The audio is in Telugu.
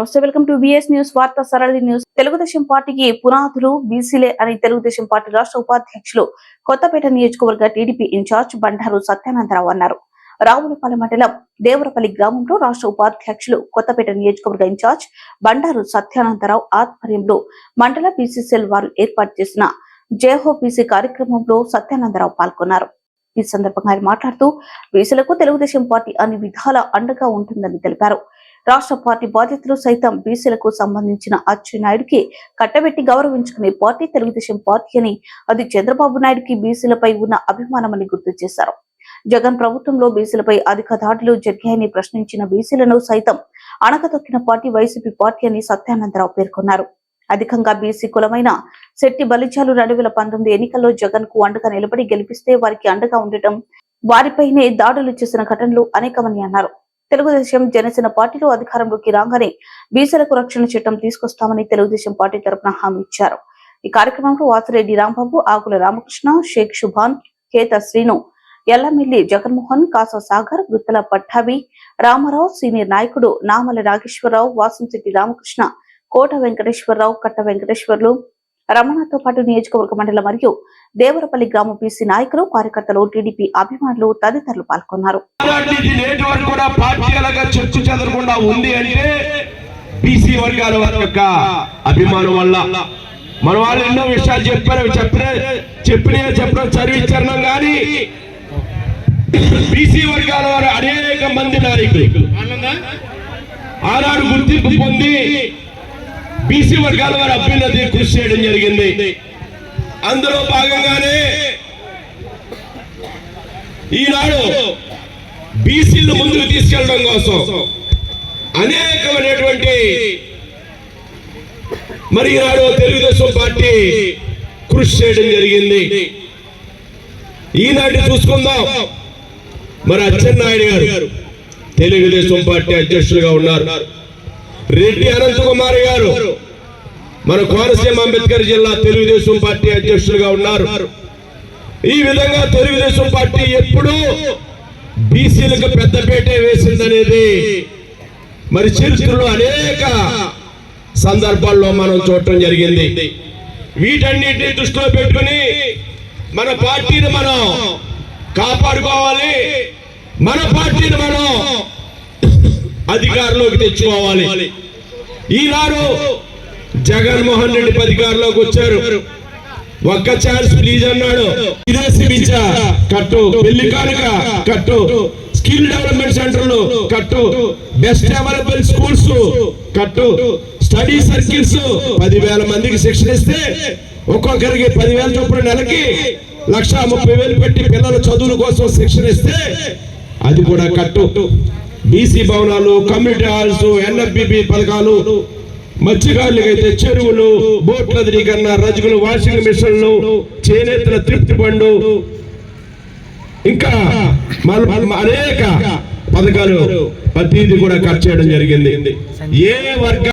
నమస్తే, వెల్కమ్ టు బిఎస్ న్యూస్ వార్తా సరళి న్యూస్. తెలుగుదేశం పార్టీకి పునాదులు బీసీలే అని తెలుగుదేశం పార్టీ రాష్ట్ర ఉపాధ్యక్షులు కొత్తపేట నియోజకవర్గ టీడీపీ ఇన్ఛార్జ్ బండారు సత్యానందరావు అన్నారు. రావులపాలెం మండలం దేవరపల్లి గ్రామంలో రాష్ట్ర ఉపాధ్యక్షులు కొత్తపేట నియోజకవర్గ ఇన్ఛార్జ్ బండారు సత్యానందరావు ఆధ్వర్యంలో మండల బీసీసీఎల్ వారు ఏర్పాటు చేసిన జేహో బీసీ కార్యక్రమంలో సత్యానందరావు పాల్గొన్నారు. ఈ సందర్భంగా ఆయన మాట్లాడుతూ బీసీలకు తెలుగుదేశం పార్టీ అన్ని విధాల అండగా ఉంటుందని తెలిపారు. రాష్ట్ర పార్టీ బాధ్యతలు సైతం బీసీలకు సంబంధించిన అచ్చెన్నాయుడికి కట్టబెట్టి గౌరవించుకునే పార్టీ తెలుగుదేశం పార్టీ అని, అది చంద్రబాబు నాయుడుకి బీసీలపై ఉన్న అభిమానమని గుర్తు చేశారు. జగన్ ప్రభుత్వంలో బీసీలపై అధిక దాడులు జరిగాయని ప్రశ్నించిన బీసీలను సైతం అణగదొక్కిన పార్టీ వైసీపీ పార్టీ అని సత్యానందరావు పేర్కొన్నారు. అధికంగా బీసీ కులమైన శెట్టి బలిజాలు 2019 ఎన్నికల్లో జగన్ కు అండగా నిలబడి గెలిపిస్తే వారికి అండగా ఉండటం, వారిపైనే దాడులు చేసిన ఘటనలు అనేకమని అన్నారు. తెలుగుదేశం జనసేన పార్టీలో అధికారంలోకి రాగానే బీసీలకు రక్షణ చట్టం తీసుకొస్తామని తెలుగుదేశం పార్టీ తరపున హామీ ఇచ్చారు. ఈ కార్యక్రమంలో వాసిరెడ్డి రాంబాబు, ఆకుల రామకృష్ణ, షేక్ శుభాన్, కేత శ్రీను, ఎల్లమిల్లి జగన్మోహన్, కాసా సాగర్, గుత్తల పట్టాభి, రామారావు, సీనియర్ నాయకుడు నామల నాగేశ్వరరావు, వాసంశెట్టి రామకృష్ణ, కోట వెంకటేశ్వరరావు, కట్ట వెంకటేశ్వర్లు, రమణతో పాటు నియోజకవర్గ మండల మరియు దేవరపల్లి గ్రామ బీసీ నాయకులు, కార్యకర్తలు, టీడీపీ అభిమానులు తదితరులు పాల్గొన్నారు. మన వాళ్ళు ఎన్నో విషయాలు చెప్పడం చదివించడం కానీ బీసీ వర్గాల వారు అనేక మంది నాయకులు ఆనాడు గుర్తింపు పొంది బీసీ వర్గాల వారి అభ్యున్నతి కృషి చేయడం జరిగింది. అందులో భాగంగానే ఈనాడు బీసీలు ముందుకు తీసుకెళ్లడం కోసం అనేకమైనటువంటి మరి ఈనాడు తెలుగుదేశం పార్టీ కృషి చేయడం జరిగింది. ఈనాటి చూసుకుందాం, మరి అచ్చెన్నాయుడు గారు తెలుగుదేశం పార్టీ అధ్యక్షులుగా ఉన్నారు. రెడ్డి అనంత కుమార్ గారు మన కోనసీమ అంబేద్కర్ జిల్లా తెలుగుదేశం పార్టీ అధ్యక్షులుగా ఉన్నారు. ఈ విధంగా తెలుగుదేశం పార్టీ ఎప్పుడూ బీసీలకు పెద్దపేట వేసిందనేది మరి చరిత్రలో అనేక సందర్భాల్లో మనం చూడటం జరిగింది. వీటన్నిటిని దృష్టిలో పెట్టుకుని మన పార్టీని మనం కాపాడుకోవాలి, మన పార్టీని మనం అధికారంలోకి తెచ్చుకోవాలి. ఈనాడు జగన్మోహన్ రెడ్డి అధికారంలోకి వచ్చారు. ఒక్క ఛాన్స్ ప్లీజ్ అన్నాడు. విదేశీ వీసా కట్టు, పెళ్లి కానుక కట్టు, స్కిల్ డెవలప్మెంట్ సెంటర్లు కట్టు, బెస్ట్ అవైలబుల్ స్కూల్స్ కట్టు, స్టడీ సర్కిల్స్ 10,000 మందికి శిక్షణ ఇస్తే ఒక్కొక్కరికి 10,000 చొప్పున నెలకి 1,30,000 పెట్టి పిల్లల చదువుల కోసం శిక్షణ ఇస్తే అది కూడా కట్టు. బీసీ భవనాలు, కమ్యూనిటీ హాల్స్, ఎన్ఎఫ్బిపి పథకాలు, మత్స్యకారులకైతే చెరువులు, బోట్ల ధృవీకరణ, రజకులు, వాషింగ్ మిషన్లు, చేనేతల తృప్తి పండు, ఇంకా అనేక పథకాలు ప్రతిదీ కూడా ఖర్చు చేయడం జరిగింది. ఏ వర్గ